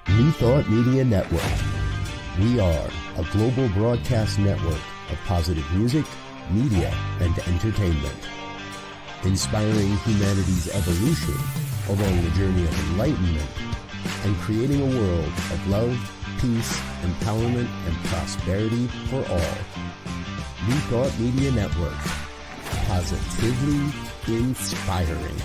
New Thought Media Network. We are a global broadcast network of positive music, media, and entertainment, inspiring humanity's evolution along the journey of enlightenment and creating a world of love, peace, empowerment, and prosperity for all. New Thought Media Network. Positively inspiring.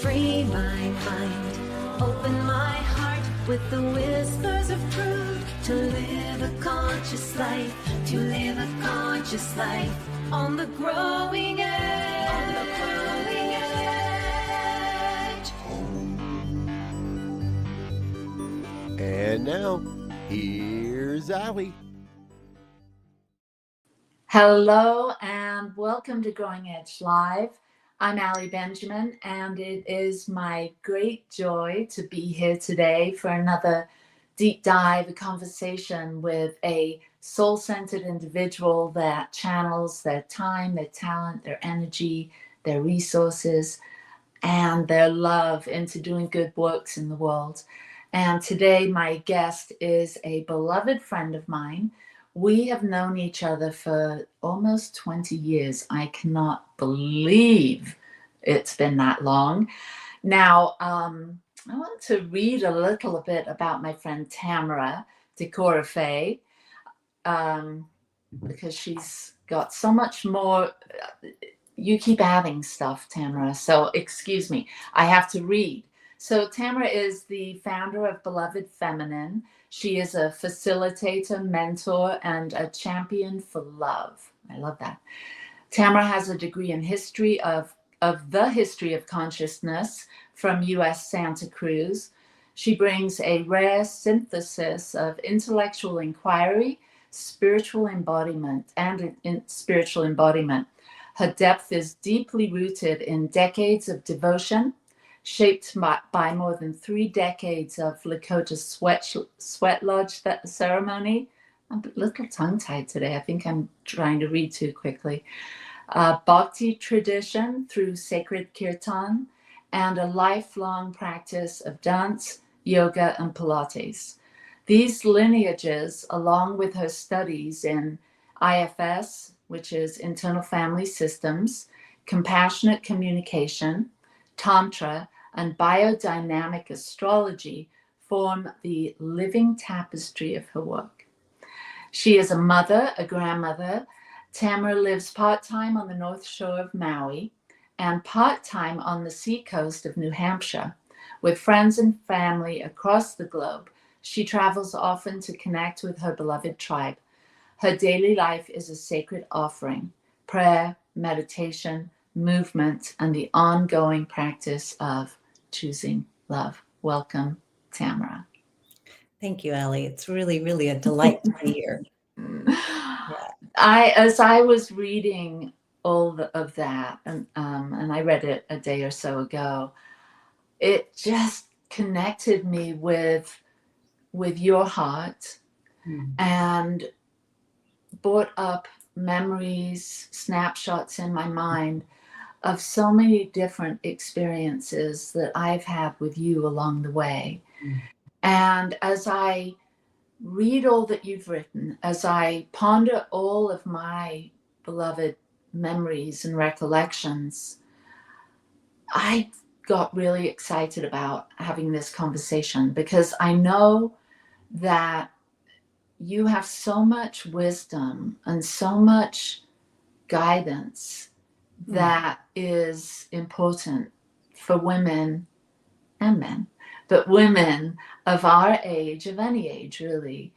Free my mind, open my heart with the whispers of truth. To live a conscious life, to live a conscious life on the growing edge. On the growing edge. And now, here's Allie. Hello and welcome to Growing Edge Live. I'm Allie Benjamin, and it is my great joy to be here today for another deep dive, a conversation with a soul-centered individual that channels their time, their talent, their energy, their resources, and their love into doing good works in the world. And today my guest is a beloved friend of mine. We have known each other for almost 20 years. I cannot believe it's been that long. Now, I want to read a little bit about my friend Tamara Descoryphées, because she's got so much more. You keep adding stuff, Tamara, so excuse me. I have to read. So Tamara is the founder of Beloved Feminine. She is a facilitator, mentor, and a champion for love. I love that. Tamara has a degree in history of the history of consciousness from US Santa Cruz. She brings a rare synthesis of intellectual inquiry, spiritual embodiment, and spiritual embodiment. Her depth is deeply rooted in decades of devotion, shaped by more than 3 decades of Lakota sweat lodge ceremony. I'm a little tongue-tied today. I think I'm trying to read too quickly. Bhakti tradition through sacred kirtan, and a lifelong practice of dance, yoga, and Pilates. These lineages, along with her studies in IFS, which is internal family systems, compassionate communication, Tantra, and biodynamic astrology, form the living tapestry of her work. She is a mother, a grandmother. Tamara lives part-time on the North Shore of Maui and part-time on the seacoast of New Hampshire. With friends and family across the globe, she travels often to connect with her beloved tribe. Her daily life is a sacred offering: prayer, meditation, movement, and the ongoing practice of choosing love. Welcome, Tamara. Thank you, Allie. It's really, really a delight to be here. As I was reading all of that, and I read it a day or so ago, it just connected me with your heart and brought up memories, snapshots in my mind of so many different experiences that I've had with you along the way. And as I read all that you've written, as I ponder all of my beloved memories and recollections, I got really excited about having this conversation, because I know that you have so much wisdom and so much guidance that is important for women and men, but women of our age, of any age really.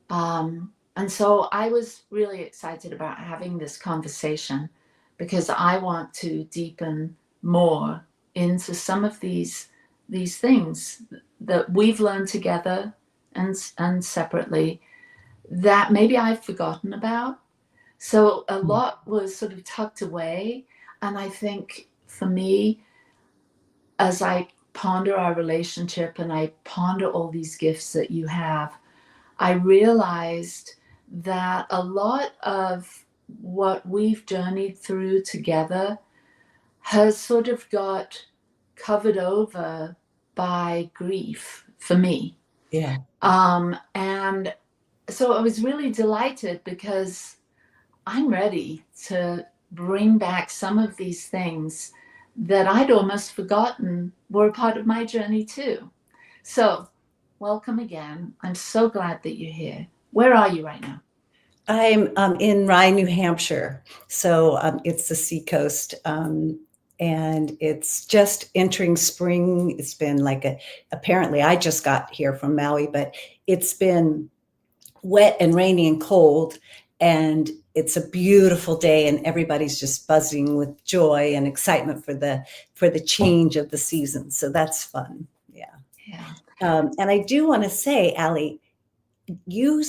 And so I was really excited about having this conversation, because I want to deepen more into some of these things that we've learned together and separately that maybe I've forgotten about. So a lot was sort of tucked away. And I think for me, as I ponder our relationship and I ponder all these gifts that you have, I realized that a lot of what we've journeyed through together has sort of got covered over by grief for me. Yeah. And so I was really delighted because I'm ready to bring back some of these things that I'd almost forgotten were a part of my journey too. So, welcome again. I'm so glad that you're here. Where are you right now? I'm in Rye, New Hampshire. So it's the seacoast. And it's just entering spring. It's been like apparently I just got here from Maui, but it's been wet and rainy and cold. And it's a beautiful day and everybody's just buzzing with joy and excitement for the change of the season. So that's fun. Yeah. Yeah. And I do want to say, Allie, you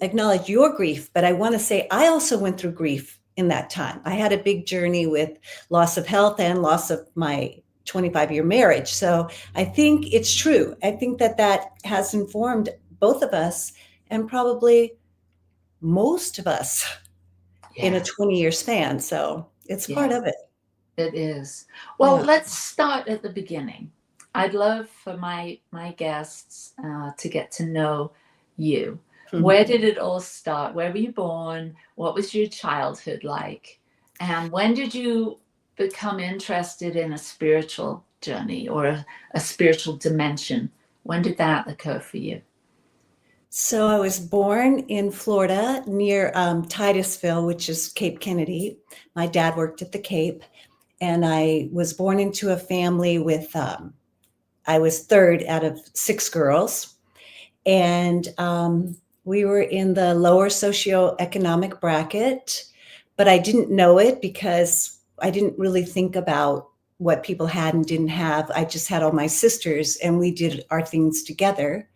acknowledge your grief, but I want to say I also went through grief in that time. I had a big journey with loss of health and loss of my 25-year marriage. So I think it's true. I think that has informed both of us and probably most of us in a 20-year span. So it's part of it. It is. Well, Yeah. let's start at the beginning. I'd love for my guests to get to know you. Mhm. Where did it all start? Where were you born? What was your childhood like? And when did you become interested in a spiritual journey or a spiritual dimension? When did that occur for you? So I was born in Florida near Titusville, which is Cape Kennedy. My dad worked at the Cape, and I was born into a family with, I was third out of 6 girls. And we were in the lower socioeconomic bracket, but I didn't know it because I didn't really think about what people had and didn't have. I just had all my sisters and we did our things together.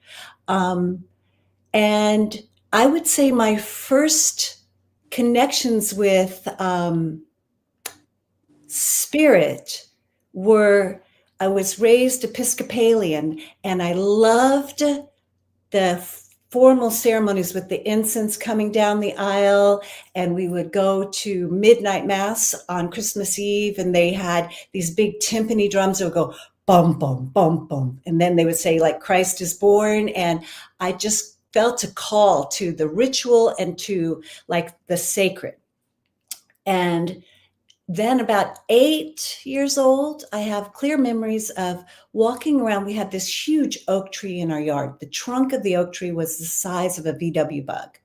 And I would say my first connections with spirit were, I was raised Episcopalian and I loved the formal ceremonies with the incense coming down the aisle, and we would go to midnight mass on Christmas Eve, and they had these big timpani drums that would go bum bum bum bum, and then they would say like Christ is born, and I just felt a call to the ritual and to like the sacred. And then about 8 years old, I have clear memories of walking around. We had this huge oak tree in our yard. The trunk of the oak tree was the size of a VW bug.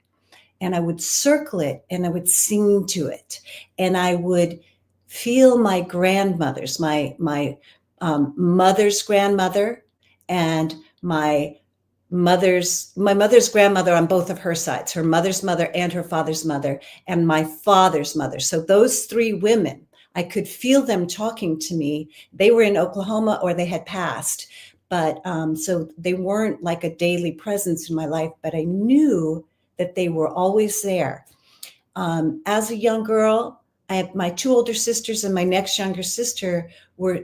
And I would circle it and I would sing to it. And I would feel my grandmothers, my mother's grandmother and my mother's grandmother on both of her sides, her mother's mother and her father's mother, and my father's mother. So those 3 women, I could feel them talking to me. They were in Oklahoma or they had passed, but so they weren't like a daily presence in my life, but I knew that they were always there. As a young girl, I had my 2 older sisters and my next younger sister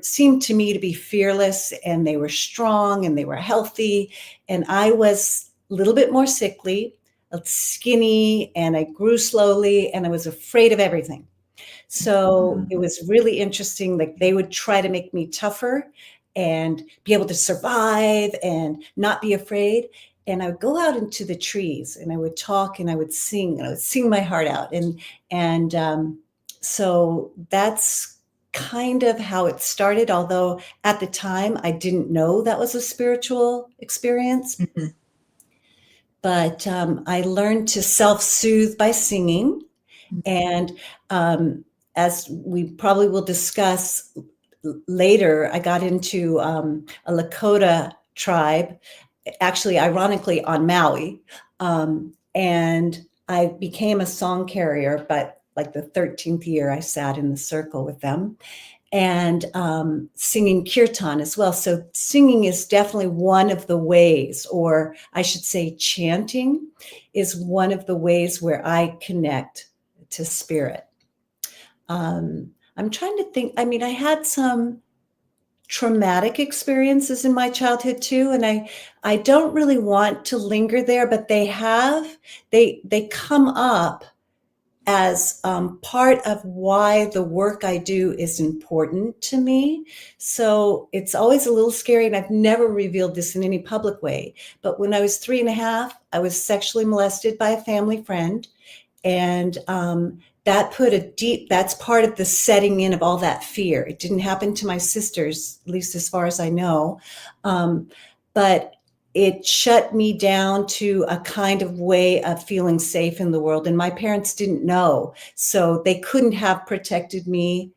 seemed to me to be fearless, and they were strong and they were healthy. And I was a little bit more sickly, skinny, and I grew slowly and I was afraid of everything. So it was really interesting. Like they would try to make me tougher and be able to survive and not be afraid. And I would go out into the trees and I would talk and I would sing and I would sing my heart out. And so that's kind of how it started. Although at the time I didn't know that was a spiritual experience. Mm-hmm. But I learned to self-soothe by singing. And as we probably will discuss later, I got into a Lakota tribe, actually, ironically, on Maui. And I became a song carrier, but like the 13th year, I sat in the circle with them and singing kirtan as well. So singing is definitely one of the ways, or I should say chanting is one of the ways where I connect to spirit. I'm trying to think. I mean, I had some traumatic experiences in my childhood too, and I don't really want to linger there, but they come up as part of why the work I do is important to me. So it's always a little scary, and I've never revealed this in any public way. But when I was 3.5, I was sexually molested by a family friend. And that's part of the setting in of all that fear. It didn't happen to my sisters, at least as far as I know. But it shut me down to a kind of way of feeling safe in the world. And my parents didn't know. So they couldn't have protected me,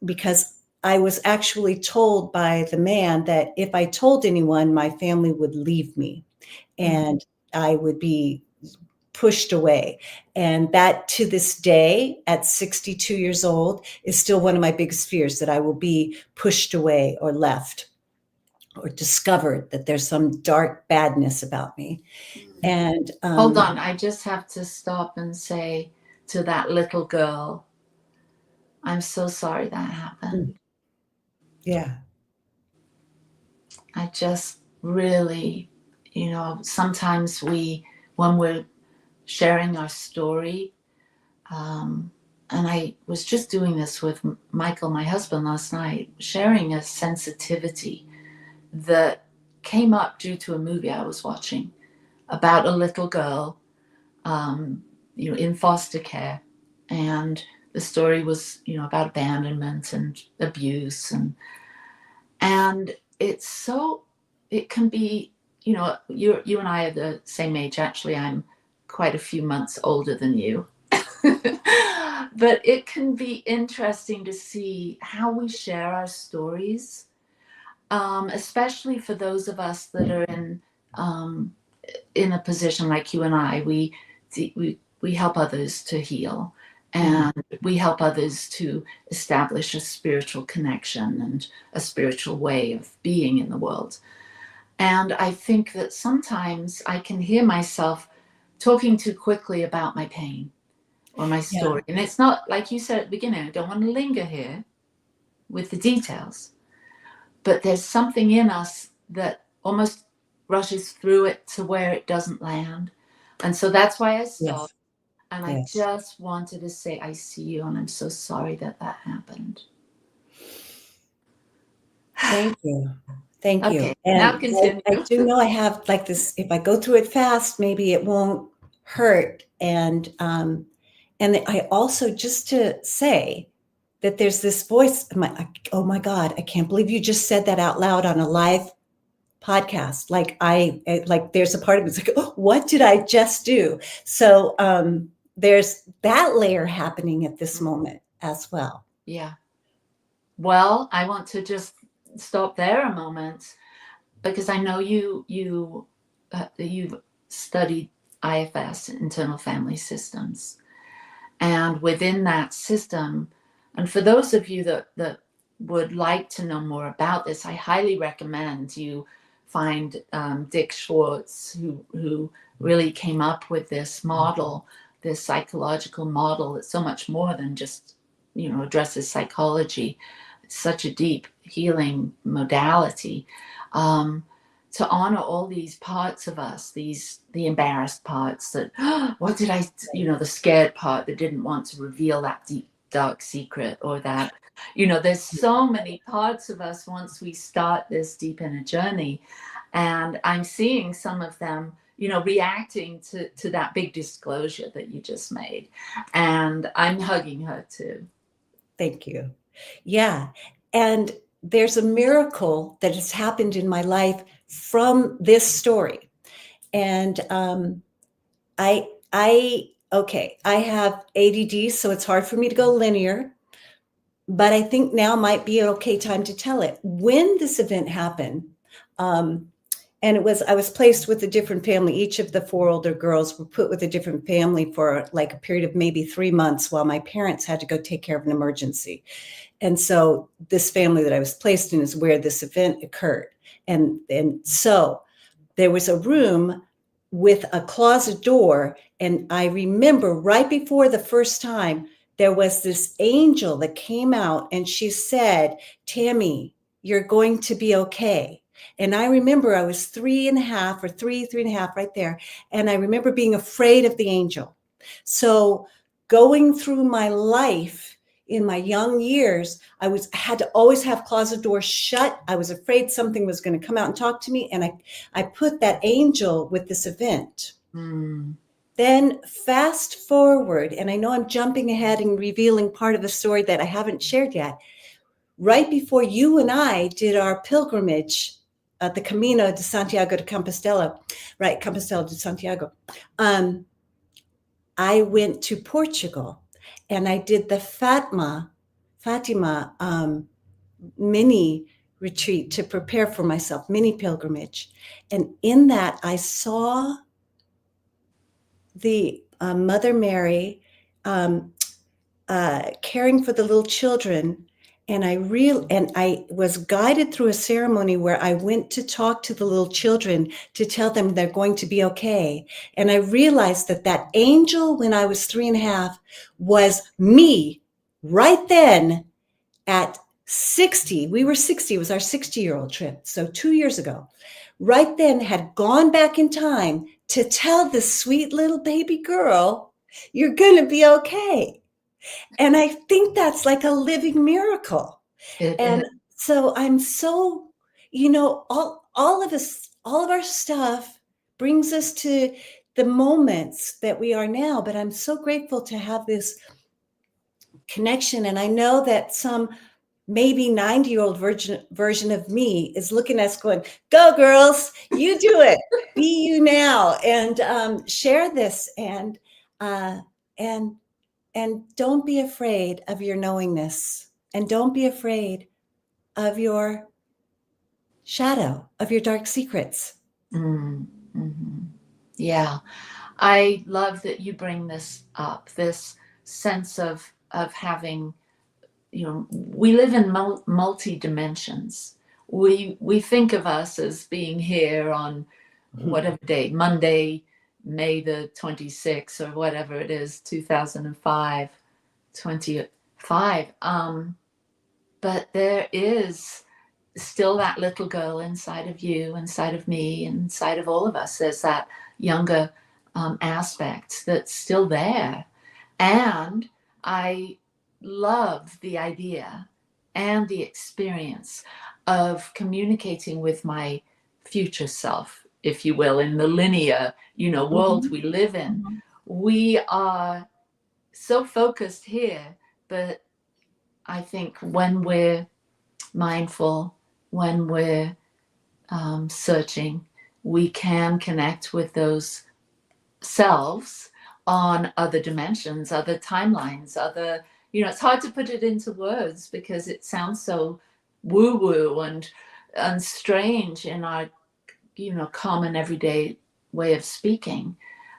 because I was actually told by the man that if I told anyone, my family would leave me and I would be pushed away. And that, to this day, at 62 years old, is still one of my biggest fears, that I will be pushed away or left, or discovered that there's some dark badness about me. And hold on, I just have to stop and say to that little girl, I'm so sorry that happened. Yeah. I just really, sometimes when we're sharing our story, and I was just doing this with Michael, my husband, last night, sharing a sensitivity that came up due to a movie I was watching about a little girl, in foster care. And the story was, about abandonment and abuse. And it can be, you and I are the same age. Actually, I'm quite a few months older than you. But it can be interesting to see how we share our stories, especially for those of us that are in a position like you and I. We help others to heal, and we help others to establish a spiritual connection and a spiritual way of being in the world. And I think that sometimes I can hear myself talking too quickly about my pain or my story. Yeah. And it's not, like you said at the beginning, I don't want to linger here with the details, but there's something in us that almost rushes through it to where it doesn't land. And so that's why I stopped. Yes. And I just wanted to say, I see you, and I'm so sorry that happened. Thank you. Thank you. Okay, and now continue. I do know I have like this, if I go through it fast, maybe it won't hurt. And I also, just to say that there's this voice, oh my God, I can't believe you just said that out loud on a live podcast. Like there's a part of me, it's like, oh, what did I just do? So there's that layer happening at this moment as well. Yeah. Well, I want to just stop there a moment, because I know you've studied IFS, internal family systems, and within that system, and for those of you that would like to know more about this, I highly recommend you find Dick Schwartz, who really came up with this model, this psychological model that's so much more than just addresses psychology. It's such a deep healing modality, to honor all these parts of us, the embarrassed parts that, what did I, the scared part that didn't want to reveal that deep, dark secret, or that, there's so many parts of us once we start this deep inner journey. And I'm seeing some of them, reacting to that big disclosure that you just made. And I'm hugging her too. Thank you. Yeah. And there's a miracle that has happened in my life from this story. And I have ADD, so it's hard for me to go linear, but I think now might be an okay time to tell it. When this event happened, and I was placed with a different family. Each of the 4 older girls were put with a different family for like a period of maybe 3 months while my parents had to go take care of an emergency. And so this family that I was placed in is where this event occurred. And so there was a room with a closet door. And I remember right before the first time, there was this angel that came out and she said, Tammy, you're going to be okay. And I remember I was 3.5 or 3.5 right there. And I remember being afraid of the angel. So going through my life in my young years, I had to always have closet doors shut. I was afraid something was going to come out and talk to me. And I put that angel with this event. Mm. Then fast forward, and I know I'm jumping ahead and revealing part of the story that I haven't shared yet. Right before you and I did our pilgrimage at the Camino de Santiago de Compostela, right, Compostela de Santiago, I went to Portugal and I did the Fatima mini retreat to prepare for myself, mini pilgrimage. And in that, I saw the Mother Mary caring for the little children. And I was guided through a ceremony where I went to talk to the little children to tell them they're going to be okay. And I realized that angel when I was 3.5 was me right then at 60. We were 60. It was our 60-year-old trip. So 2 years ago, right then had gone back in time to tell this sweet little baby girl, you're going to be okay. And I think that's like a living miracle. And so I'm so, all of us, all of our stuff brings us to the moments that we are now. But I'm so grateful to have this connection. And I know that some maybe 90-year-old version of me is looking at us going, go girls, you do it. Be you now. And share this and don't be afraid of your knowingness, and don't be afraid of your shadow, of your dark secrets. Mm-hmm. Yeah. I love that you bring this up, this sense of having, we live in multi dimensions. We think of us as being here on whatever day, Monday, May the 26th or whatever it is, 2005, 25. But there is still that little girl inside of you, inside of me, inside of all of us. There's that younger aspect that's still there. And I love the idea and the experience of communicating with my future self, if you will, in the linear, world we live in. We are so focused here, but I think when we're mindful, when we're searching, we can connect with those selves on other dimensions, other timelines, other, it's hard to put it into words because it sounds so woo-woo and strange in our, common everyday way of speaking.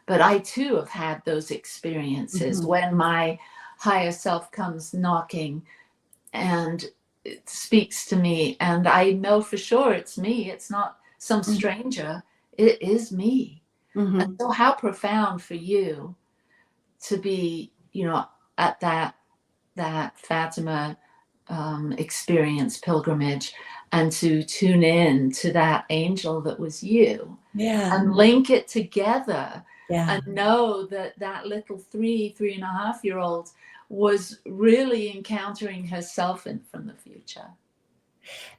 But I too have had those experiences when my higher self comes knocking and it speaks to me, and I know for sure it's me. It's not some stranger. It is me. And so how profound for you to be, at that Fatima experience, pilgrimage, and to tune in to that angel that was you, and link it together, and know that little 3.5-year-old was really encountering herself from the future.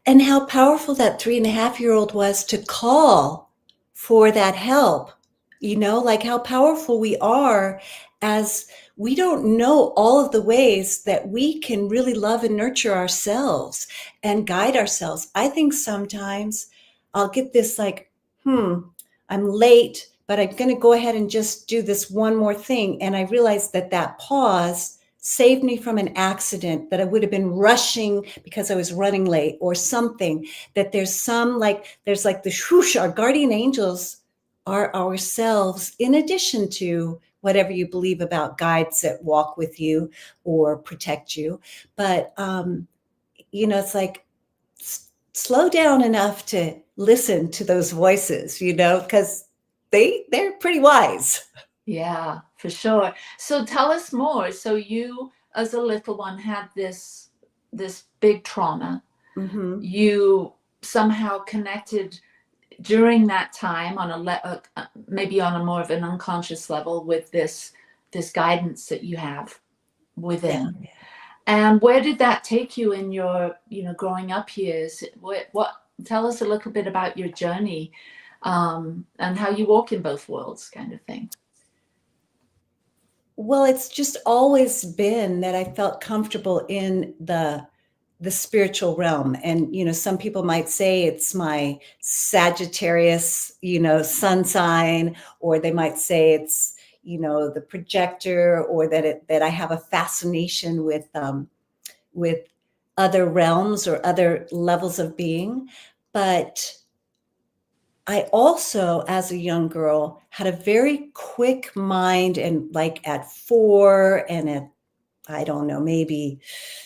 And how powerful that 3.5-year-old was to call for that help. Like how powerful we are, as we don't know all of the ways that we can really love and nurture ourselves and guide ourselves. I think sometimes I'll get this like, I'm late, but I'm going to go ahead and just do this one more thing. And I realized that pause saved me from an accident, that I would have been rushing because I was running late or something, that there's like the whoosh, our guardian angels are ourselves, in addition to whatever you believe about guides that walk with you or protect you. But, it's like slow down enough to listen to those voices, because they're pretty wise. Yeah, for sure. So tell us more. So you, as a little one, had this big trauma. You somehow connected during that time on maybe on a more of an unconscious level with this this guidance that you have within. Yeah. And where did that take you in your, growing up years? What tell us a little bit about your journey, and how you walk in both worlds, kind of thing. Well, it's just always been that I felt comfortable in the spiritual realm. And, some people might say it's my Sagittarius, sun sign, or they might say it's, the projector, or that I have a fascination with other realms or other levels of being. But I also, as a young girl, had a very quick mind, and like at 4 and at, I don't know, maybe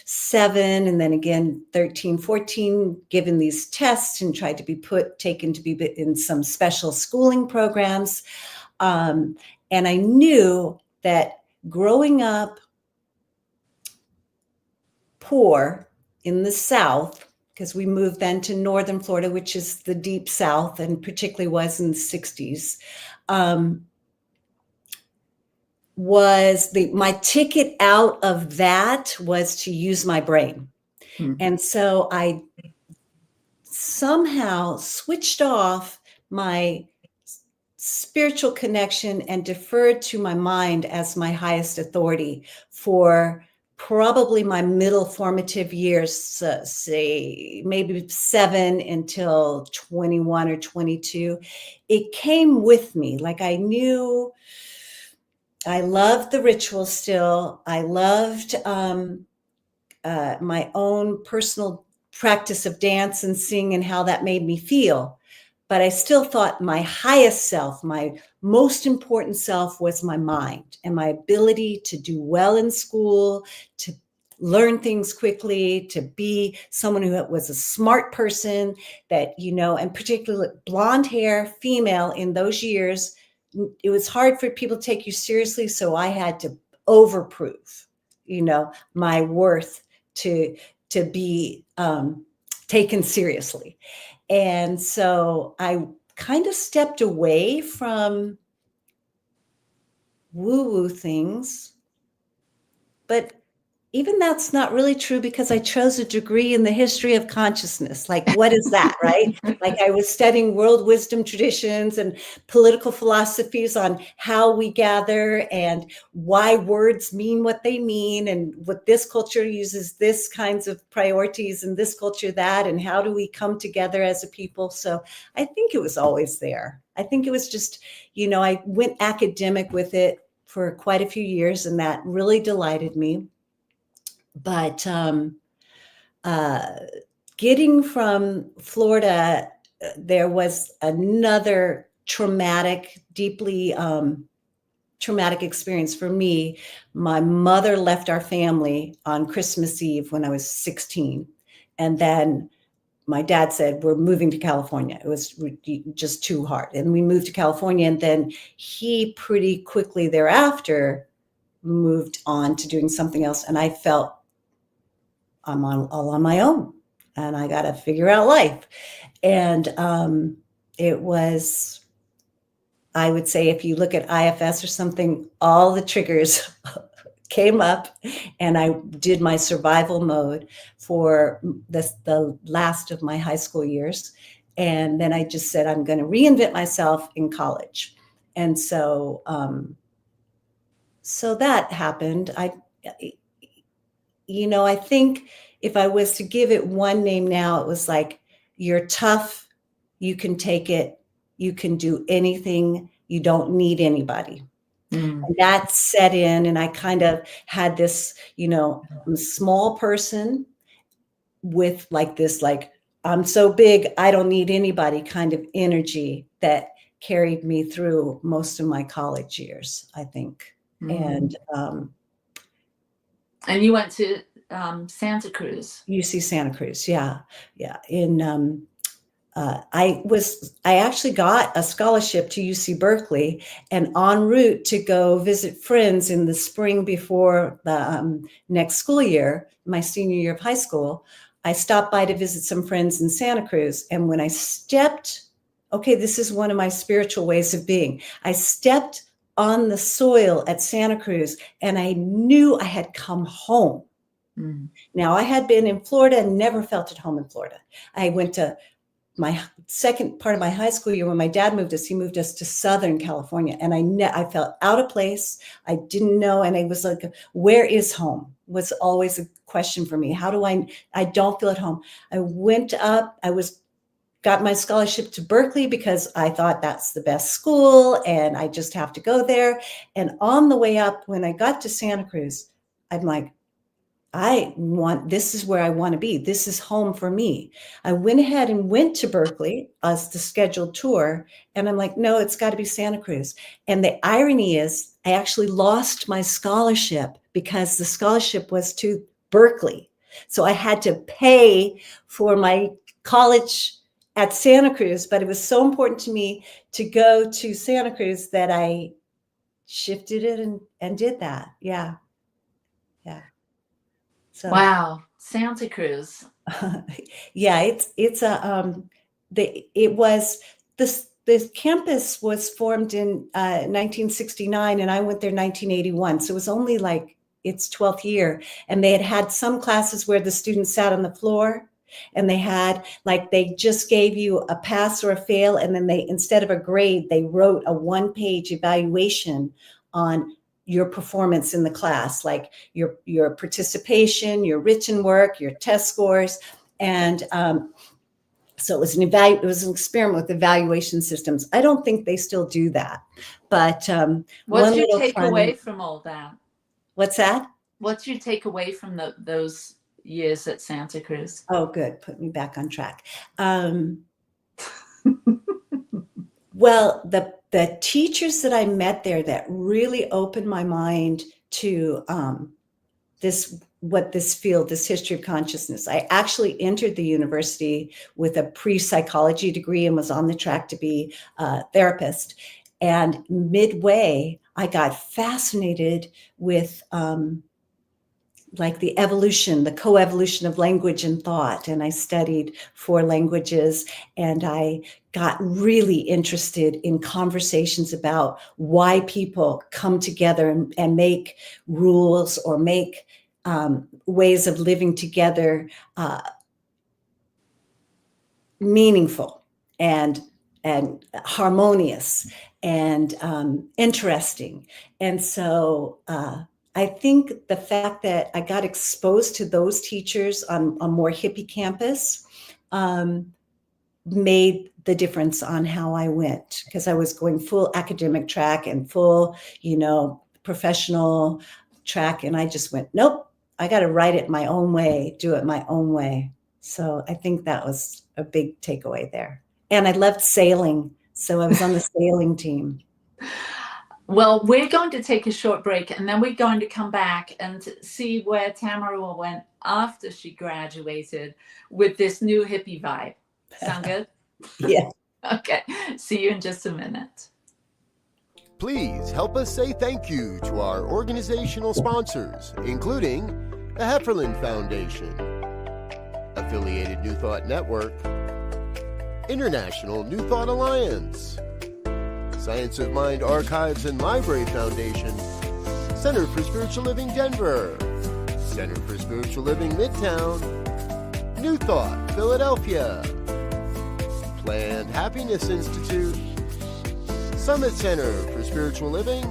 7, and then again 13, 14, given these tests and tried to be taken to be in some special schooling programs. And I knew that growing up poor in the South, because we moved then to northern Florida, which is the deep South, and particularly was in the 60s, was my ticket out of that was to use my brain. And so I somehow switched off my spiritual connection and deferred to my mind as my highest authority for probably my middle formative years, say maybe 7 until 21 or 22. It came with me. Like, I knew I loved the ritual still. I loved my own personal practice of dance and sing and how that made me feel. But I still thought my highest self, my most important self, was my mind and my ability to do well in school, to learn things quickly, to be someone who was a smart person, that, and particularly blonde hair, female in those years, it was hard for people to take you seriously. So I had to overprove, my worth to be taken seriously. And so I kind of stepped away from woo-woo things. But even that's not really true, because I chose a degree in the history of consciousness. Like, what is that, right? Like, I was studying world wisdom traditions and political philosophies on how we gather and why words mean what they mean, and what this culture uses this kinds of priorities and this culture that, and how do we come together as a people. So I think it was always there. I think it was just, I went academic with it for quite a few years, and that really delighted me. But getting from Florida, there was another deeply traumatic experience for me. My mother left our family on Christmas Eve when I was 16. And then my dad said, we're moving to California. It was just too hard. And we moved to California. And then he pretty quickly thereafter moved on to doing something else. And I felt I'm all on my own, and I got to figure out life. And it was, I would say, if you look at IFS or something, all the triggers came up, and I did my survival mode for the last of my high school years. And then I just said, I'm going to reinvent myself in college. And so, so that happened. I think if I was to give it one name now, it was like, you're tough, you can take it, you can do anything, you don't need anybody. And that set in, and I kind of had this, I'm a small person with like this, like, I'm so big, I don't need anybody kind of energy that carried me through most of my college years, I think. And you went to Santa Cruz. UC Santa Cruz, yeah. I actually got a scholarship to UC Berkeley, and en route to go visit friends in the spring before the next school year, my senior year of high school, I stopped by to visit some friends in Santa Cruz. And when I stepped, okay, this is one of my spiritual ways of being. I stepped on the soil at Santa Cruz, and I knew I had come home. Now, I had been in Florida and never felt at home in Florida. I went to my second part of my high school year when my dad moved us. He moved us to Southern California, and I felt out of place. I didn't know, and I was like, where is home? Was always a question for me. How do I don't feel at home. I went up, got my scholarship to Berkeley because I thought that's the best school and I just have to go there. And on the way up, when I got to Santa Cruz, I'm like, this is where I want to be. This is home for me. I went ahead and went to Berkeley as the scheduled tour. And I'm like, no, it's got to be Santa Cruz. And the irony is I actually lost my scholarship because the scholarship was to Berkeley. So I had to pay for my college at Santa Cruz, but it was so important to me to go to Santa Cruz that I shifted it and did that. Yeah. Yeah. So, wow. Santa Cruz. yeah, it's a, the campus was formed in 1969 and I went there 1981. So it was only like its 12th year. And they had some classes where the students sat on the floor. And they just gave you a pass or a fail. And then instead of a grade, they wrote a 1-page evaluation on your performance in the class, like your participation, your written work, your test scores. And so it was an experiment with evaluation systems. I don't think they still do that. But what's your takeaway from all that? What's that? What's your takeaway from those years at Santa Cruz? Oh, good. Put me back on track. Well, the teachers that I met there that really opened my mind to this history of consciousness. I actually entered the university with a pre-psychology degree and was on the track to be a therapist. And midway, I got fascinated with like the evolution, the coevolution of language and thought. And I studied 4 languages, and I got really interested in conversations about why people come together and make rules or make ways of living together meaningful and harmonious and interesting. And so I think the fact that I got exposed to those teachers on a more hippie campus made the difference on how I went, because I was going full academic track and full, professional track. And I just went, nope, I got to write it my own way, do it my own way. So I think that was a big takeaway there. And I loved sailing. So I was on the sailing team. Well, we're going to take a short break, and then we're going to come back and see where Tamara went after she graduated with this new hippie vibe. Sound good? Yeah. Okay. See you in just a minute. Please help us say thank you to our organizational sponsors, including the Hefferland Foundation, Affiliated New Thought Network, International New Thought Alliance, Science of Mind Archives and Library Foundation, Center for Spiritual Living Denver, Center for Spiritual Living Midtown, New Thought Philadelphia, Planned Happiness Institute, Summit Center for Spiritual Living,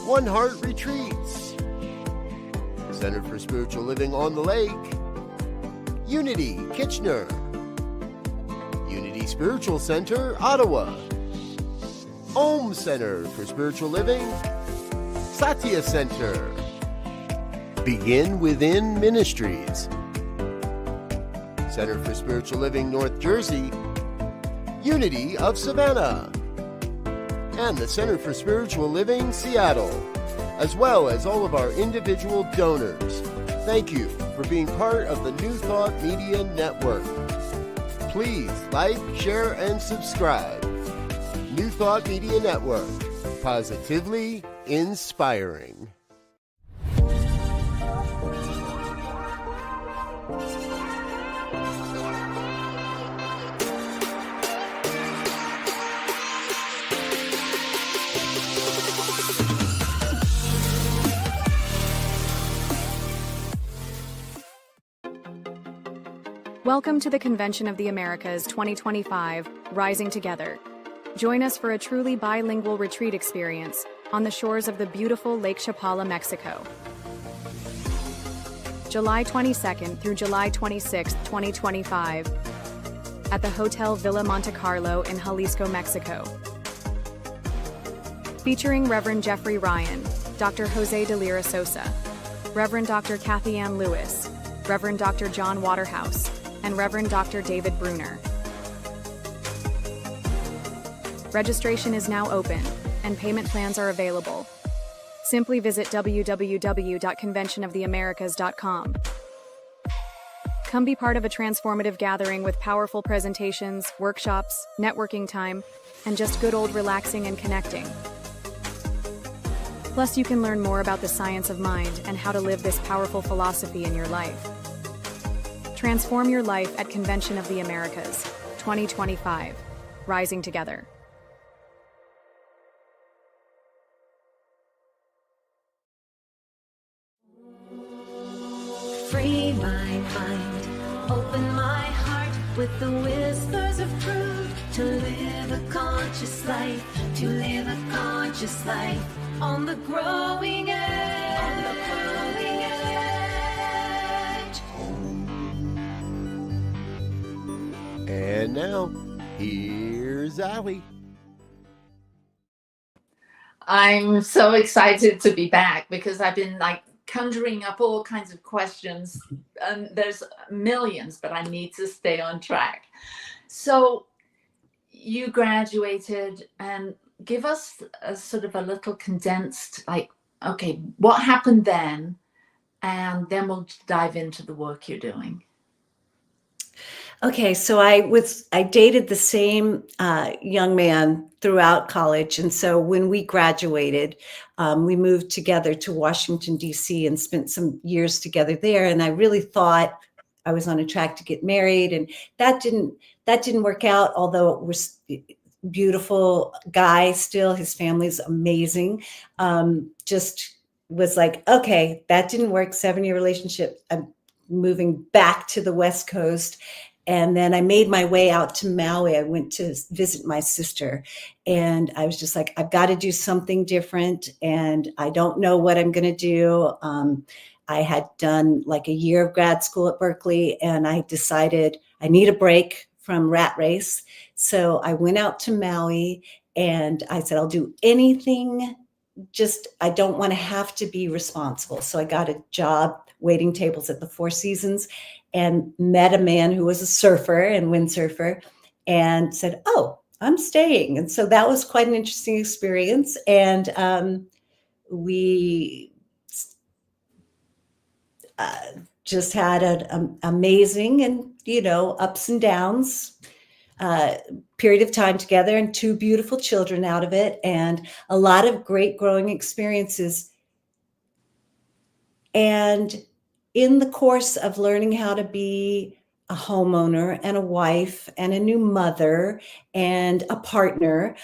One Heart Retreats, Center for Spiritual Living on the Lake, Unity Kitchener, Unity Spiritual Center Ottawa, Om Center for Spiritual Living, Satya Center, Begin Within Ministries, Center for Spiritual Living North Jersey, Unity of Savannah, and the Center for Spiritual Living Seattle, as well as all of our individual donors. Thank you for being part of the New Thought Media Network. Please like, share, and subscribe. New Thought Media Network, positively inspiring. Welcome to the Convention of the Americas 2025, Rising Together. Join us for a truly bilingual retreat experience on the shores of the beautiful Lake Chapala, Mexico. July 22nd through July 26th, 2025, at the Hotel Villa Monte Carlo in Jalisco, Mexico. Featuring Reverend Jeffrey Ryan, Dr. Jose de Lira Sosa, Reverend Dr. Kathy Ann Lewis, Reverend Dr. John Waterhouse, and Reverend Dr. David Bruner. Registration is now open, and payment plans are available. Simply visit www.conventionoftheamericas.com. Come be part of a transformative gathering with powerful presentations, workshops, networking time, and just good old relaxing and connecting. Plus, you can learn more about the science of mind and how to live this powerful philosophy in your life. Transform your life at Convention of the Americas 2025, Rising Together. Free my mind, open my heart with the whispers of truth. To live a conscious life, to live a conscious life on the growing edge. On the growing edge. And now, here's Allie. I'm so excited to be back because I've been like conjuring up all kinds of questions, and there's millions, but I need to stay on track. So you graduated, and give us a sort of a little condensed, like, okay, what happened then? And then we'll dive into the work you're doing. Okay, so I dated the same young man throughout college, and so when we graduated, we moved together to Washington D.C. and spent some years together there. And I really thought I was on a track to get married, and that didn't work out. Although it was a beautiful guy, still his family's amazing. Just was like, okay, that didn't work. 7-year relationship. I'm moving back to the West Coast. And then I made my way out to Maui. I went to visit my sister, and I was just like, I've got to do something different, and I don't know what I'm going to do. I had done like a year of grad school at Berkeley, and I decided I need a break from rat race. So I went out to Maui, and I said, I'll do anything. Just, I don't want to have to be responsible. So I got a job waiting tables at the Four Seasons, and met a man who was a surfer and windsurfer, and said, oh, I'm staying. And so that was quite an interesting experience. And we just had an amazing and, ups and downs period of time together, and 2 beautiful children out of it, and a lot of great growing experiences. And in the course of learning how to be a homeowner and a wife and a new mother and a partner,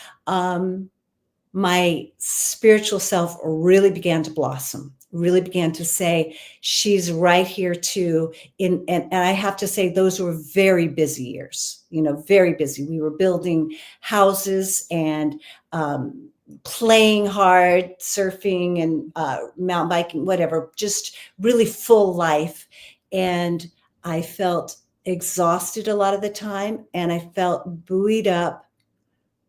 my spiritual self really began to blossom, really began to say, she's right here too. And I have to say, those were very busy years, very busy. We were building houses and playing hard, surfing and mountain biking, whatever, just really full life. And I felt exhausted a lot of the time, and I felt buoyed up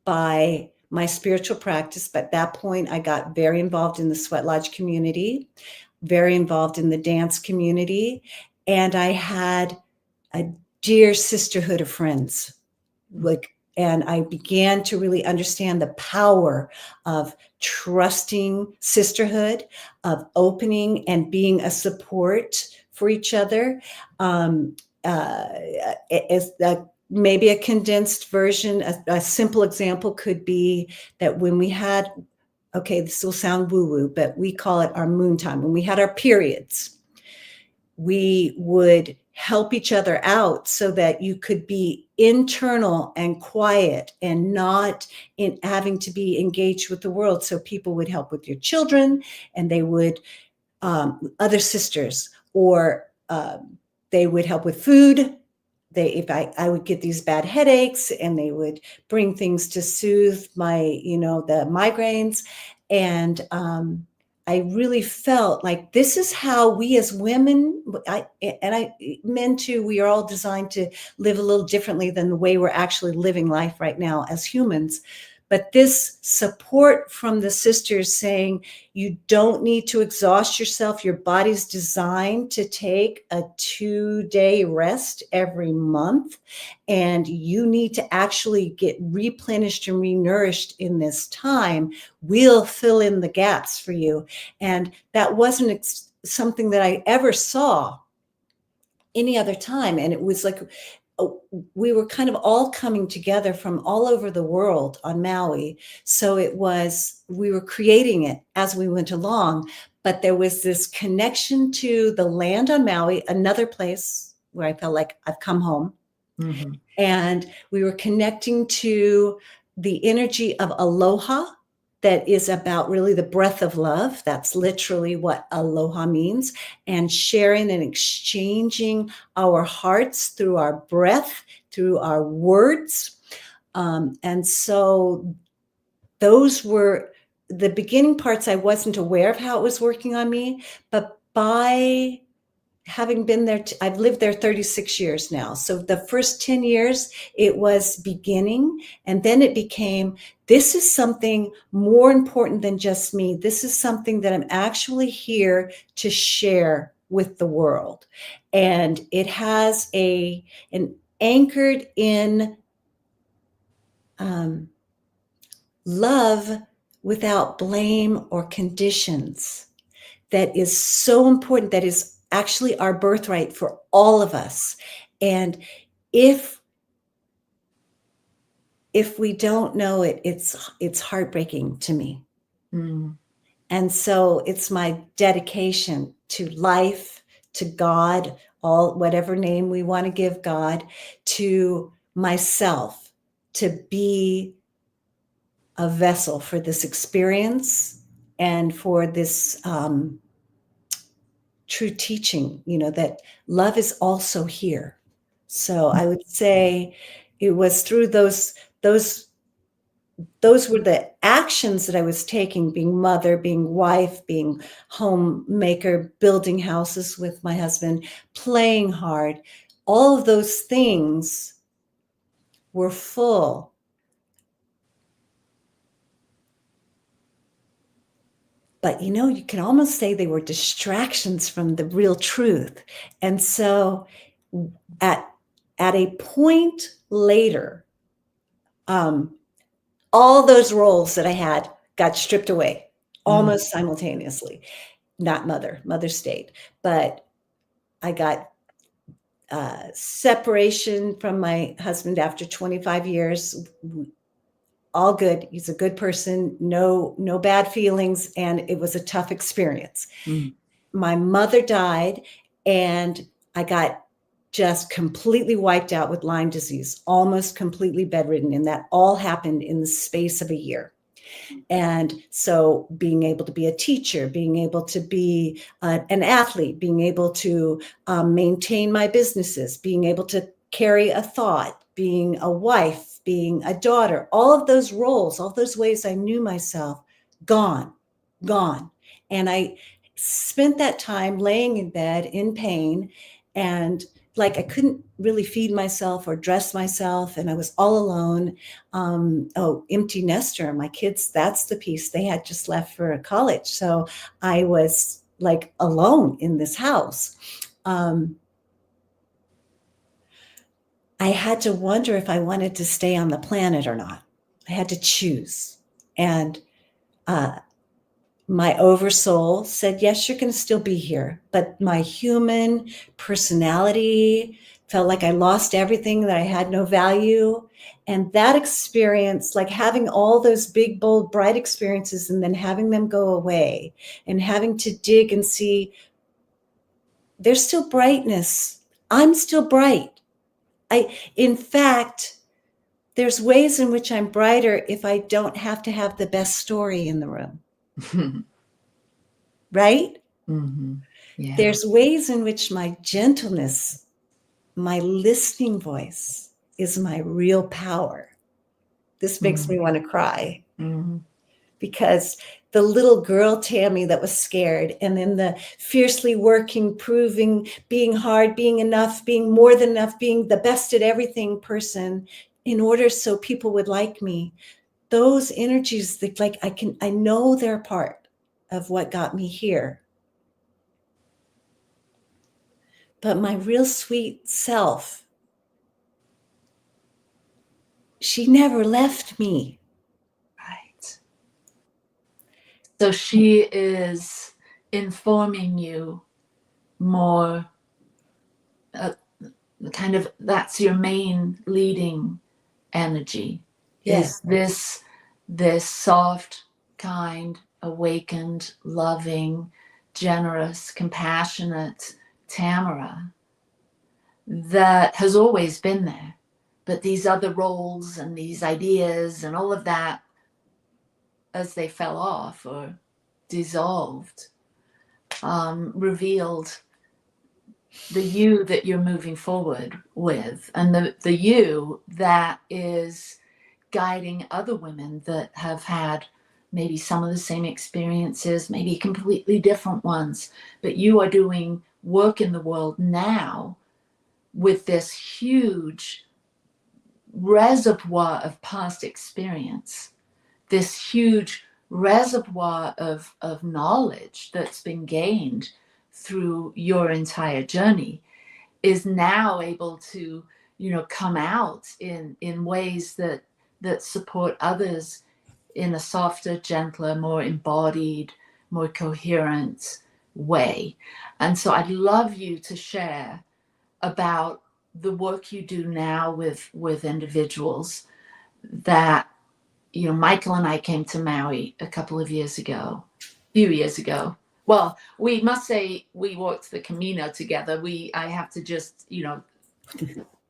by my spiritual practice. But at that point, I got very involved in the Sweat Lodge community, very involved in the dance community, and I had a dear sisterhood of friends, and I began to really understand the power of trusting sisterhood, of opening and being a support for each other. Maybe a condensed version, a simple example could be that when we had, okay, this will sound woo-woo, but we call it our moon time. When we had our periods, we would help each other out so that you could be internal and quiet and not in having to be engaged with the world. So people would help with your children, and they would, other sisters, or they would help with food. I would get these bad headaches, and they would bring things to soothe my, the migraines. And I really felt like this is how we as women, men too, we are all designed to live a little differently than the way we're actually living life right now as humans. But this support from the sisters saying, you don't need to exhaust yourself. Your body's designed to take a 2-day rest every month, and you need to actually get replenished and renourished in this time. We'll fill in the gaps for you. And that wasn't something that I ever saw any other time. And it was like, we were kind of all coming together from all over the world on Maui. So we were creating it as we went along, but there was this connection to the land on Maui, another place where I felt like I've come home. Mm-hmm. And we were connecting to the energy of aloha, that is about really the breath of love. That's literally what aloha means. And sharing and exchanging our hearts through our breath, through our words. And so those were the beginning parts. I wasn't aware of how it was working on me, but by having been there, I've lived there 36 years now. So the first 10 years, it was beginning. And then it became, this is something more important than just me. This is something that I'm actually here to share with the world. And it has an anchored in love without blame or conditions. That is so important. That is actually our birthright for all of us. And if we don't know it, it's heartbreaking to me. Mm. And so it's my dedication to life, to God, whatever name we want to give God, to myself, to be a vessel for this experience and for this true teaching, that love is also here. So I would say it was through those were the actions that I was taking, being mother, being wife, being homemaker, building houses with my husband, playing hard. All of those things were full. But, you can almost say they were distractions from the real truth. And so at a point later, all those roles that I had got stripped away almost simultaneously. Not mother stayed, but I got separation from my husband after 25 years. All good. He's a good person. No bad feelings. And it was a tough experience. Mm. My mother died, and I got just completely wiped out with Lyme disease, almost completely bedridden. And that all happened in the space of a year. And so being able to be a teacher, being able to be an athlete, being able to maintain my businesses, being able to carry a thought, being a wife, being a daughter, all of those roles, all those ways I knew myself, gone. And I spent that time laying in bed in pain, and like I couldn't really feed myself or dress myself, and I was all alone. Empty nester. My kids, that's the piece. They had just left for college. So I was like alone in this house. I had to wonder if I wanted to stay on the planet or not. I had to choose. And my oversoul said, yes, you're going to still be here. But my human personality felt like I lost everything, that I had no value. And that experience, like having all those big, bold, bright experiences and then having them go away and having to dig and see, there's still brightness. I'm still bright. In fact, there's ways in which I'm brighter if I don't have to have the best story in the room. Right? Mm-hmm. Yeah. There's ways in which my gentleness my listening voice is my real power. This makes me want to cry. Mm-hmm. Because the little girl Tammy that was scared, and then the fiercely working, proving, being hard, being enough, being more than enough, being the best at everything person in order so people would like me. Those energies that like I know they're part of what got me here. But my real sweet self, she never left me. Right. So she is informing you more, kind of, that's your main leading energy. Yes. Is this soft, kind, awakened, loving, generous, compassionate Tamara that has always been there. But these other roles and these ideas and all of that, as they fell off or dissolved, revealed the you that you're moving forward with, and the you that is guiding other women that have had maybe some of the same experiences, maybe completely different ones, but you are doing work in the world now with this huge reservoir of past experience, this huge reservoir of knowledge that's been gained through your entire journey is now able to, come out in ways that support others in a softer, gentler, more embodied, more coherent way. And so I'd love you to share about the work you do now with individuals that, Michael and I came to Maui a few years ago. Well, we must say we walked the Camino together. I have to just,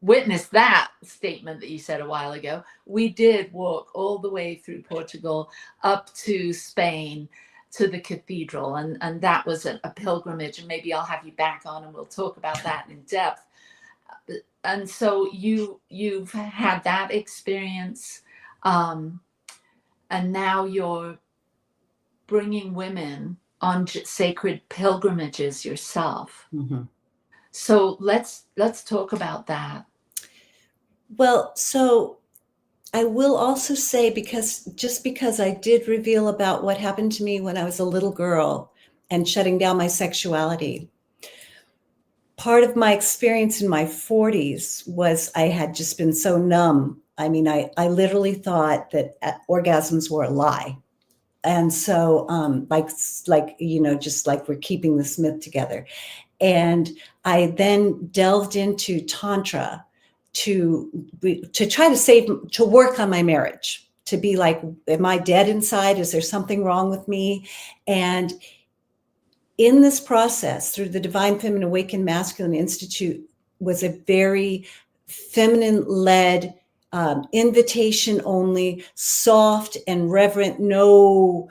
witness that statement that you said a while ago. We did walk all the way through Portugal up to Spain to the cathedral, and that was a pilgrimage, and maybe I'll have you back on and we'll talk about that in depth. And so you've had that experience, and now you're bringing women on sacred pilgrimages yourself. Mm-hmm. So let's talk about that. Well, so I will also say, because I did reveal about what happened to me when I was a little girl and shutting down my sexuality, part of my experience in my 40s was I had just been so numb. I mean, I literally thought that orgasms were a lie. And so just like we're keeping this myth together. And I then delved into Tantra to try to work on my marriage, to be like, am I dead inside? Is there something wrong with me? And in this process, through the Divine Feminine Awakened Masculine Institute, was a very feminine-led, invitation only, soft and reverent, no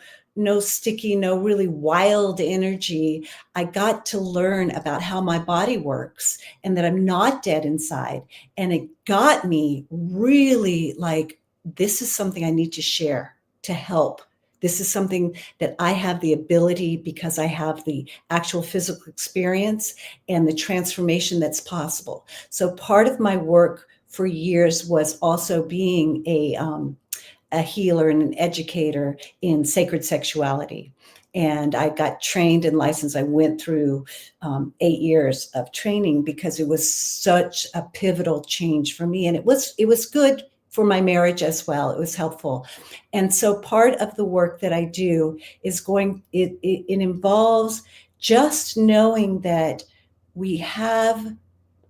sticky, no really wild energy. I got to learn about how my body works and that I'm not dead inside. And it got me really like, this is something I need to share to help. This is something that I have the ability, because I have the actual physical experience and the transformation that's possible. So part of my work for years was also being a healer and an educator in sacred sexuality. And I got trained and licensed. I went through 8 years of training because it was such a pivotal change for me. And it was good for my marriage as well. It was helpful. And so part of the work that I do is it involves just knowing that we have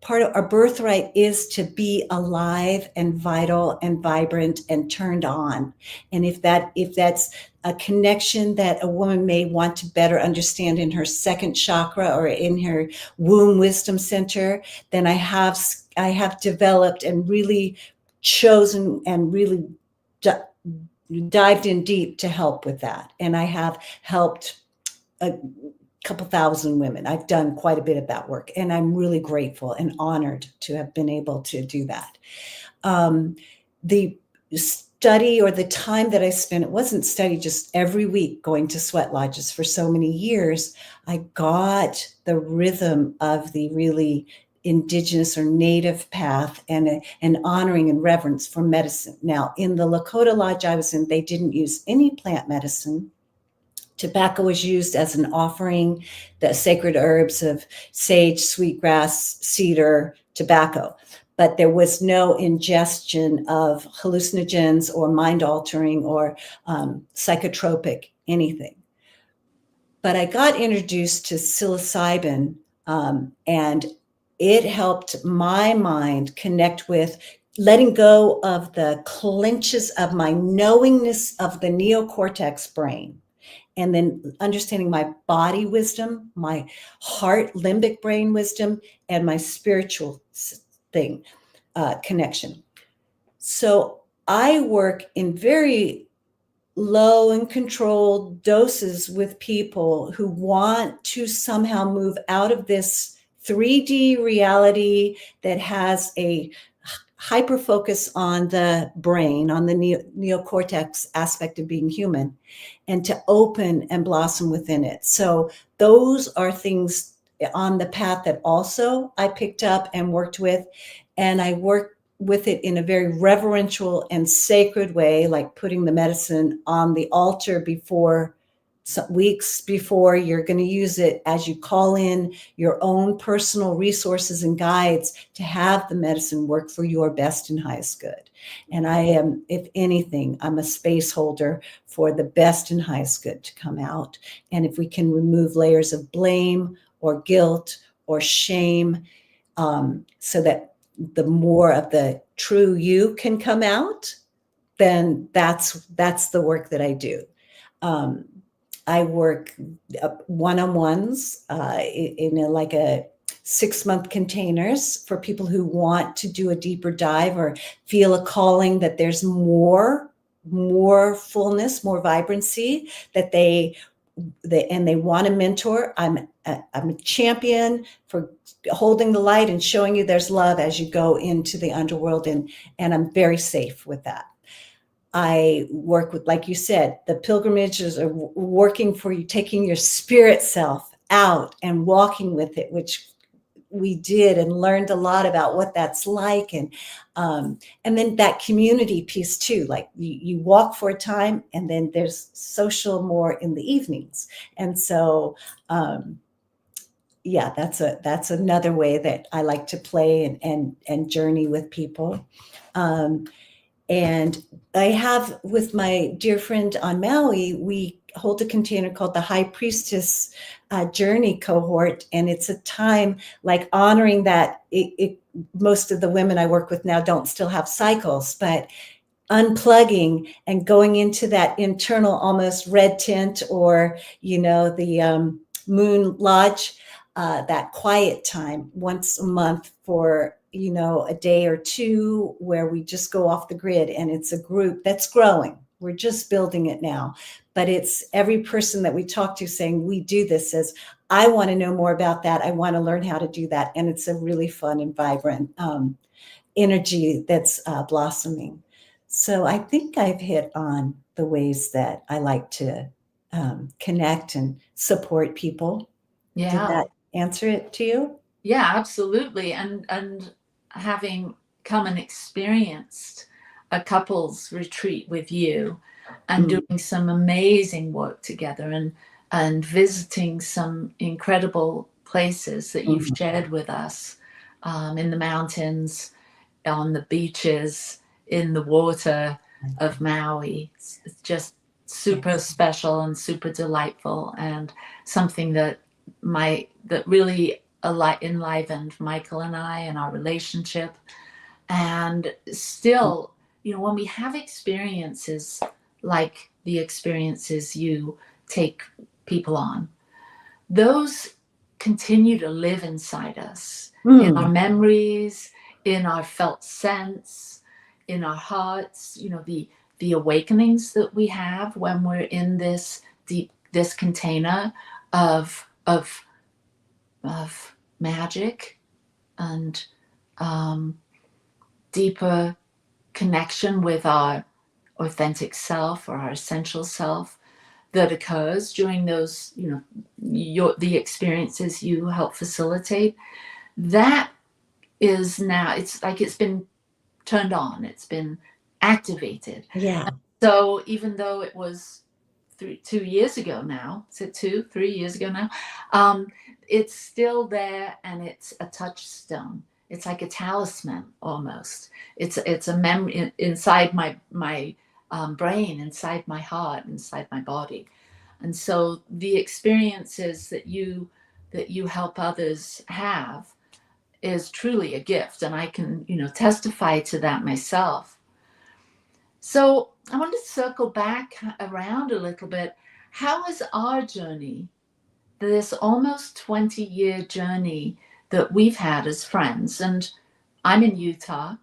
part of our birthright is to be alive and vital and vibrant and turned on. And if that's a connection that a woman may want to better understand in her second chakra or in her womb wisdom center, then I have developed and really chosen and really dived in deep to help with that. And I have helped couple thousand women. I've done quite a bit of that work, and I'm really grateful and honored to have been able to do that. The study, or the time that I spent, it wasn't study, just every week going to sweat lodges for so many years, I got the rhythm of the really indigenous or native path, and honoring and reverence for medicine. Now, in the Lakota lodge I was in, they didn't use any plant medicine. Tobacco was used as an offering, the sacred herbs of sage, sweetgrass, cedar, tobacco. But there was no ingestion of hallucinogens or mind-altering or psychotropic anything. But I got introduced to psilocybin, and it helped my mind connect with letting go of the clinches of my knowingness of the neocortex brain, and then understanding my body wisdom, my heart limbic brain wisdom, and my spiritual thing connection. So I work in very low and controlled doses with people who want to somehow move out of this 3D reality that has a hyper focus on the brain, on the neocortex aspect of being human, and to open and blossom within it. So those are things on the path that also I picked up and worked with. And I worked with it in a very reverential and sacred way, like putting the medicine on the altar before, weeks before you're going to use it, as you call in your own personal resources and guides to have the medicine work for your best and highest good. And I am, if anything, I'm a space holder for the best and highest good to come out. And if we can remove layers of blame or guilt or shame, so that the more of the true you can come out, then that's the work that I do. I work one-on-ones in like a 6-month containers for people who want to do a deeper dive or feel a calling that there's more fullness, more vibrancy, that they want a mentor. I'm a champion for holding the light and showing you there's love as you go into the underworld, and I'm very safe with that. I work with, like you said, the pilgrimages are working for you, taking your spirit self out and walking with it, which we did and learned a lot about what that's like. And then that community piece too, like you walk for a time and then there's social more in the evenings. And so, yeah, that's another way that I like to play and journey with people. And I have, with my dear friend on Maui, we hold a container called the High Priestess Journey Cohort. And it's a time like honoring that most of the women I work with now don't still have cycles, but unplugging and going into that internal almost red tent, or, the moon lodge, that quiet time once a month for a day or two, where we just go off the grid. And it's a group that's growing. We're just building it now. But it's every person that we talk to saying, we do this, says, I want to know more about that. I want to learn how to do that. And it's a really fun and vibrant energy that's blossoming. So I think I've hit on the ways that I like to connect and support people. Yeah. Did that answer it to you? Yeah, absolutely. And having come and experienced a couples retreat with you and doing some amazing work together and visiting some incredible places that you've shared with us, in the mountains, on the beaches, in the water of Maui. It's just super special and super delightful, and something that really enlivened Michael and I and our relationship. And still, when we have experiences like the experiences you take people on, those continue to live inside us, in our memories, in our felt sense, in our hearts, the awakenings that we have when we're in this container of of magic and deeper connection with our authentic self or our essential self that occurs during those, the experiences you help facilitate. That is now, it's like it's been turned on, it's been activated. Yeah. So even though it was 2 years ago now, is it 3 years ago now? It's still there, and it's a touchstone. It's like a talisman almost. It's a memory inside my brain, inside my heart, inside my body. And so the experiences that you help others have is truly a gift, and I can testify to that myself. So I want to circle back around a little bit. How is our journey, this almost 20-year journey that we've had as friends? And I'm in Utah,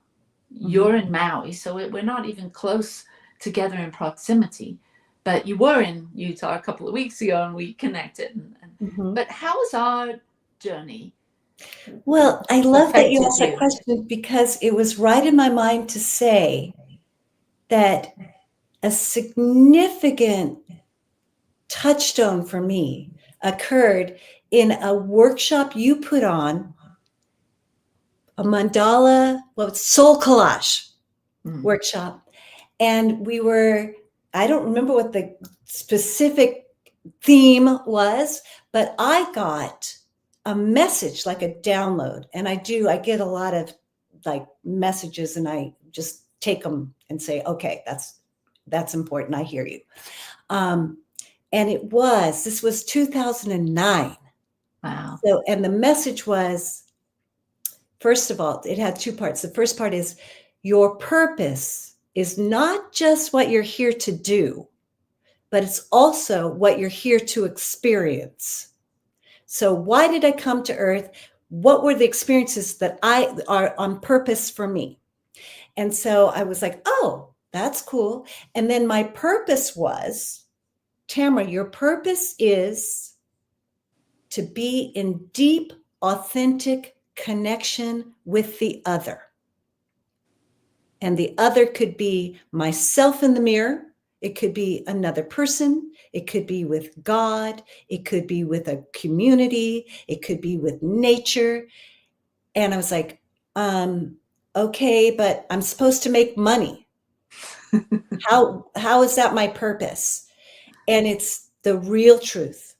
you're in Maui, so we're not even close together in proximity. But you were in Utah a couple of weeks ago, and we connected. But how is our journey? Well, I love that you affected asked that you? question, because it was right in my mind to say that a significant touchstone for me occurred in a workshop you put on, a mandala, soul collage workshop. And we were, I don't remember what the specific theme was, but I got a message, like a download. And I get a lot of like messages, and I just take them and say, okay, that's important. I hear you. And this was 2009. Wow. So, and the message was, first of all, it had two parts. The first part is, your purpose is not just what you're here to do, but it's also what you're here to experience. So why did I come to Earth? What were the experiences that are on purpose for me? And so I was like, oh, that's cool. And then my purpose was, Tamara, your purpose is to be in deep, authentic connection with the other. And the other could be myself in the mirror. It could be another person. It could be with God. It could be with a community. It could be with nature. And I was like, okay, but I'm supposed to make money. How is that my purpose? And it's the real truth.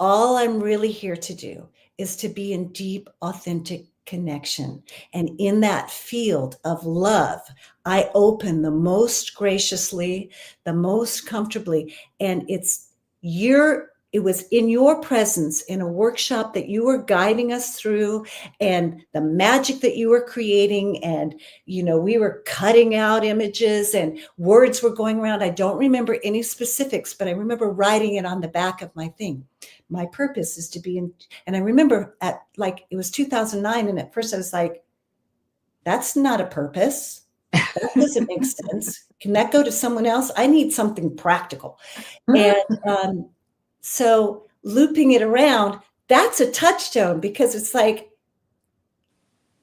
All I'm really here to do is to be in deep, authentic connection. And in that field of love, I open the most graciously, the most comfortably. And it was in your presence in a workshop that you were guiding us through, and the magic that you were creating. And, we were cutting out images and words were going around. I don't remember any specifics, but I remember writing it on the back of my thing. My purpose is to be in, and I remember it was 2009. And at first I was like, that's not a purpose. That doesn't make sense. Can that go to someone else? I need something practical. And so looping it around, that's a touchstone, because it's like,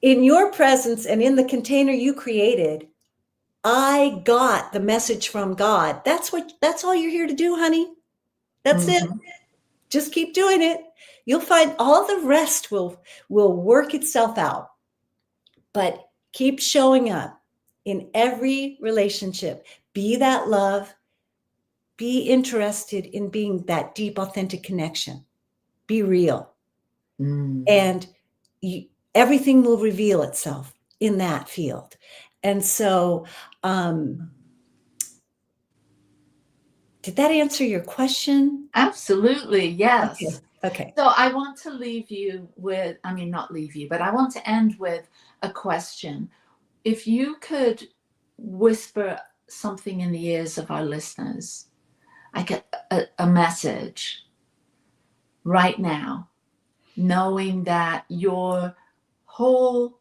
in your presence and in the container you created, I got the message from God. That's all you're here to do, honey. That's it. Just keep doing it. You'll find all the rest will work itself out. But keep showing up in every relationship. Be that love. Be interested in being that deep, authentic connection. Be real. And everything will reveal itself in that field. And so, did that answer your question? Absolutely, yes. Okay. So I want to leave you with, not leave you, but I want to end with a question. If you could whisper something in the ears of our listeners, like a message right now, knowing that your whole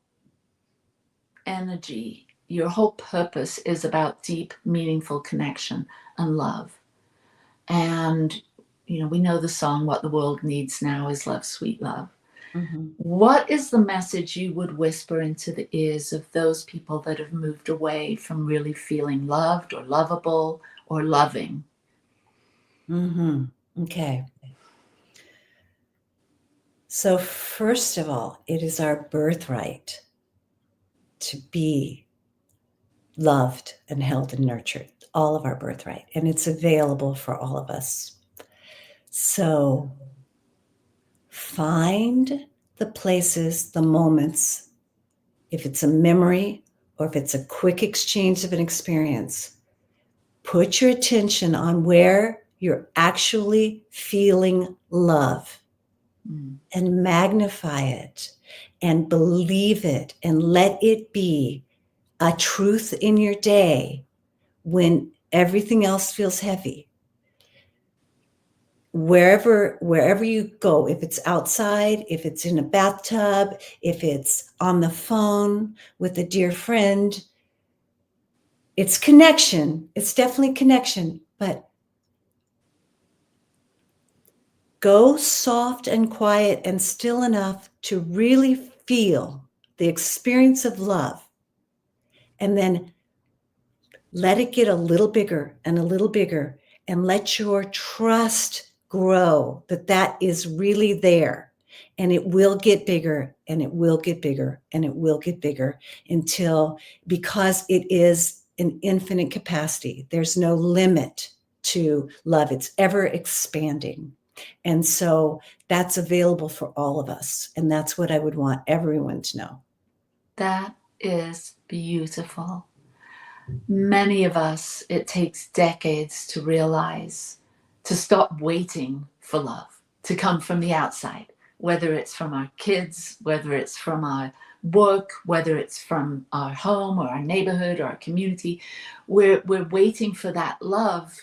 energy, your whole purpose is about deep, meaningful connection and love. And we know the song, What the World Needs Now is Love, Sweet Love. Mhm. What is the message you would whisper into the ears of those people that have moved away from really feeling loved or lovable or loving? Okay. So, first of all, it is our birthright to be loved and held and nurtured, all of our birthright, and it's available for all of us. So, find the places, the moments, if it's a memory or if it's a quick exchange of an experience, put your attention on where you're actually feeling love and magnify it and believe it and let it be a truth in your day when everything else feels heavy. Wherever you go, if it's outside, if it's in a bathtub, if it's on the phone with a dear friend, it's connection. It's definitely connection, but go soft and quiet and still enough to really feel the experience of love. And then let it get a little bigger and a little bigger, and let your trust grow that that is really there. And it will get bigger and it will get bigger and it will get bigger until, because it is an infinite capacity, there's no limit to love. It's ever expanding. And so that's available for all of us. And that's what I would want everyone to know. That is beautiful. Many of us, it takes decades to realize, to stop waiting for love to come from the outside, whether it's from our kids, whether it's from our work, whether it's from our home or our neighborhood or our community. We're waiting for that love.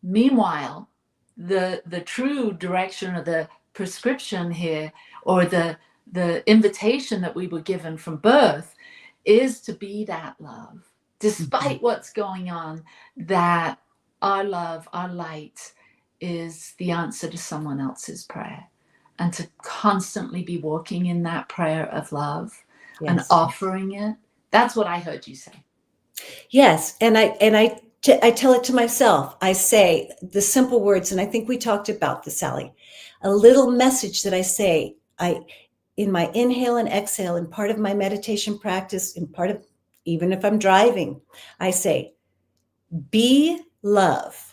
Meanwhile, the true direction or the prescription here, or the invitation that we were given from birth, is to be that love, despite what's going on, that our love, our light is the answer to someone else's prayer. And to constantly be walking in that prayer of love and offering it. That's what I heard you say. Yes. And I tell it to myself. I say the simple words, and I think we talked about this, Sally, a little message that I say, in my inhale and exhale, in part of my meditation practice, in part of, even if I'm driving, I say, be love,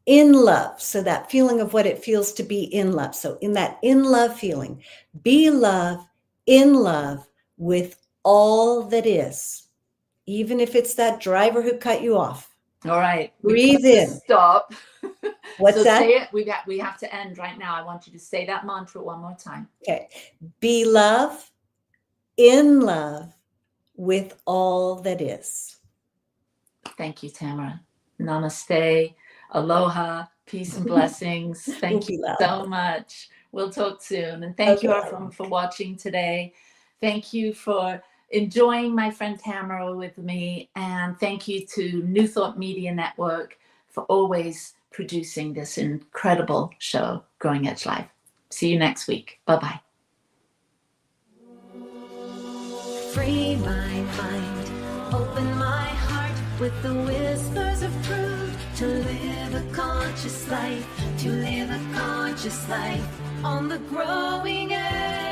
in love. So that feeling of what it feels to be in love. So in that in love feeling, be love, in love with all that is, even if it's that driver who cut you off. All right. Breathe in. Stop. What's that? Say it. We have to end right now. I want you to say that mantra one more time. Okay. Be love, in love with all that is. Thank you, Tamara. Namaste. Aloha. Peace and blessings. Thank you so much. We'll talk soon. And thank you everyone for watching today. Thank you for enjoying my friend Tamara with me. And thank you to New Thought Media Network for always producing this incredible show, Growing Edge Live. See you next week. Bye-bye. Free my mind, open my heart with the whispers of truth, to live a conscious life, to live a conscious life on the growing edge.